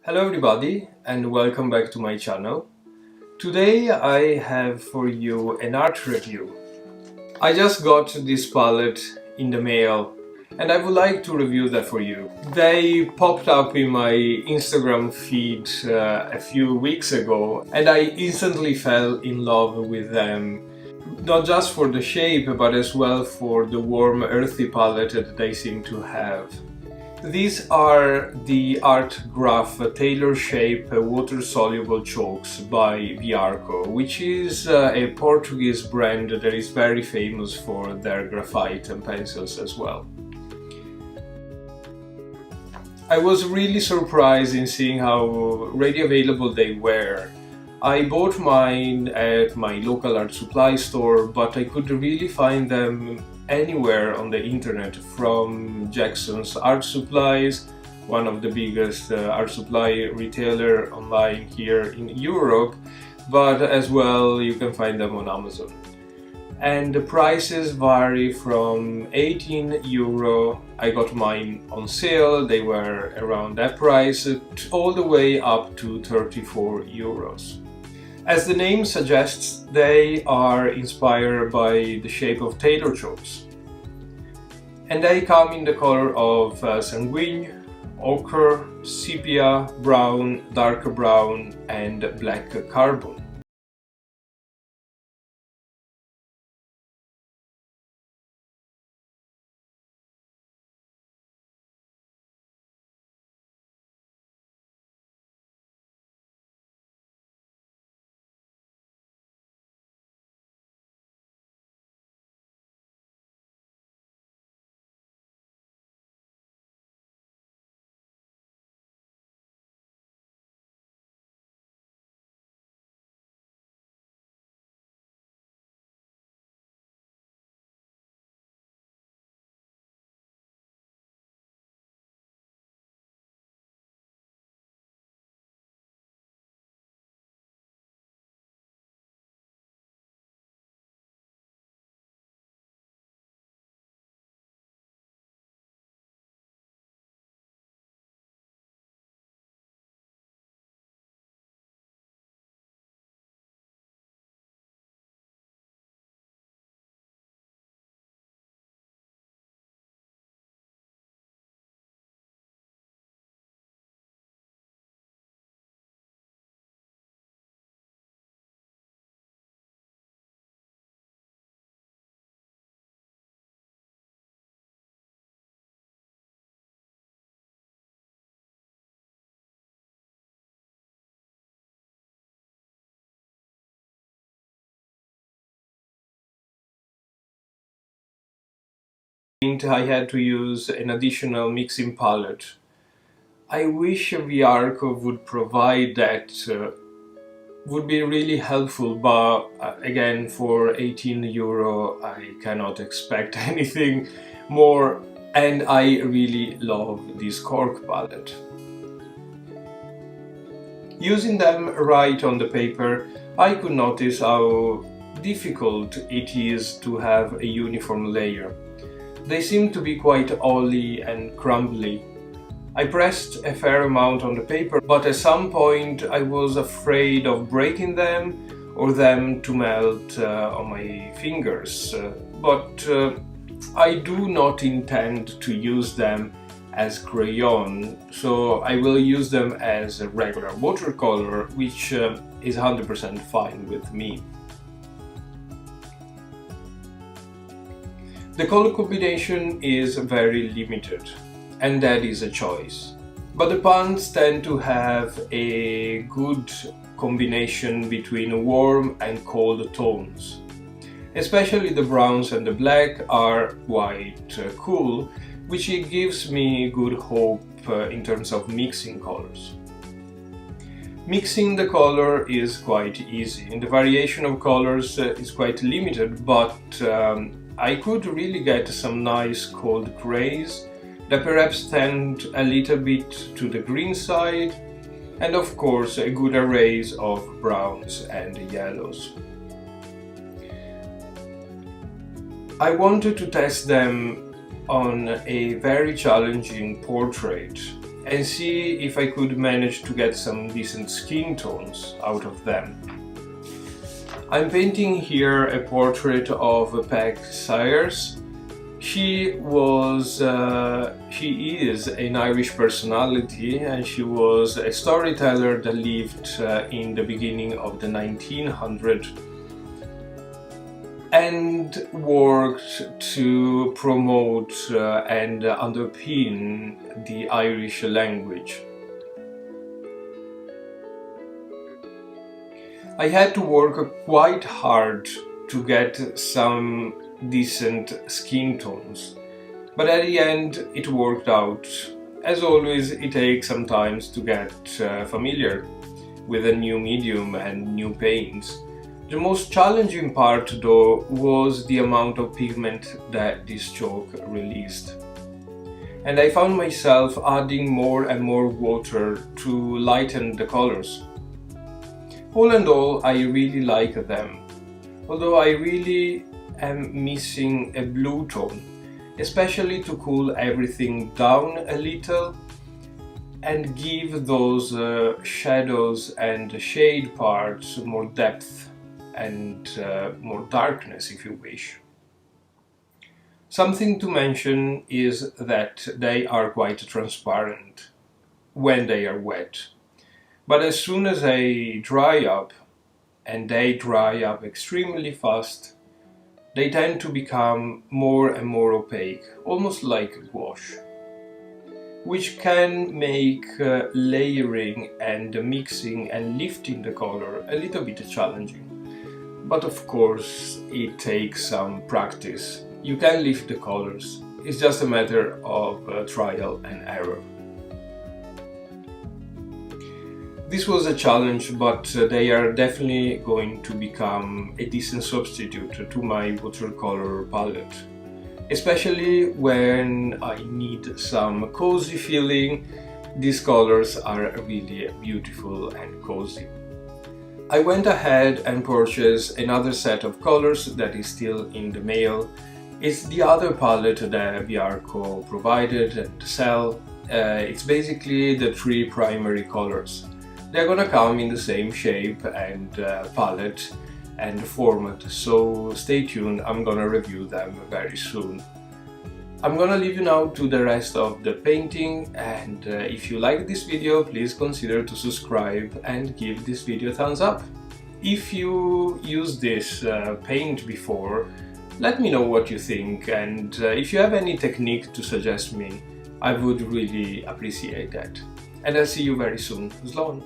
Hello everybody and welcome back to my channel. Today I have for you an art review. I just got this palette in the mail and I would like to review that for you. They popped up in my Instagram feed a few weeks ago and I instantly fell in love with them. Not just for the shape but as well for the warm earthy palette that they seem to have. These are the ArtGraf tailor shape water-soluble chalks by Viarco, which is a Portuguese brand that is very famous for their graphite and pencils as well. I was really surprised in seeing how ready available they were. I bought mine at my local art supply store, but I could really find them anywhere on the internet, from Jackson's Art Supplies, one of the biggest art supply retailer online here in Europe, but as well you can find them on Amazon. And the prices vary from 18 euro, I got mine on sale, they were around that price, all the way up to 34 euros. As the name suggests, they are inspired by the shape of tailor chalks. And they come in the color of sanguine, ochre, sepia, brown, darker brown and black carbon. I had to use an additional mixing palette. I wish Viarco would provide that, would be really helpful, but again, for 18 euro I cannot expect anything more, and I really love this cork palette. Using them right on the paper, I could notice how difficult it is to have a uniform layer. They seem to be quite oily and crumbly. I pressed a fair amount on the paper, but at some point I was afraid of breaking them or them to melt on my fingers. But I do not intend to use them as crayon, so I will use them as a regular watercolor, which is 100% fine with me. The color combination is very limited, and that is a choice. But the pans tend to have a good combination between warm and cold tones. Especially the browns and the black are quite cool, which gives me good hope in terms of mixing colors. Mixing the color is quite easy, and the variation of colors is quite limited, but I could really get some nice cold grays that perhaps tend a little bit to the green side, and of course a good array of browns and yellows. I wanted to test them on a very challenging portrait, and see if I could manage to get some decent skin tones out of them. I'm painting here a portrait of Peig Sayers. She is an Irish personality, and she was a storyteller that lived in the beginning of the 1900s and worked to promote and underpin the Irish language. I had to work quite hard to get some decent skin tones, but at the end it worked out. As always, it takes some time to get familiar with a new medium and new paints. The most challenging part, though, was the amount of pigment that this chalk released. And I found myself adding more and more water to lighten the colors. All in all, I really like them, although I really am missing a blue tone, especially to cool everything down a little and give those shadows and shade parts more depth and more darkness, if you wish. Something to mention is that they are quite transparent when they are wet, but as soon as they dry up, and they dry up extremely fast, they tend to become more and more opaque, almost like gouache, which can make layering and mixing and lifting the color a little bit challenging. But of course, it takes some practice. You can lift the colors, it's just a matter of trial and error. This was a challenge, but they are definitely going to become a decent substitute to my watercolor palette, especially when I need some cozy feeling. These colors are really beautiful and cozy. I went ahead and purchased another set of colors that is still in the mail. It's the other palette that Viarco provided and sell. It's basically the 3 primary colors. They're gonna come in the same shape and palette and format, so stay tuned, I'm gonna review them very soon. I'm gonna leave you now to the rest of the painting, and if you like this video, please consider to subscribe and give this video a thumbs up. If you used this paint before, let me know what you think, and if you have any technique to suggest me, I would really appreciate that. And I'll see you very soon. Slán!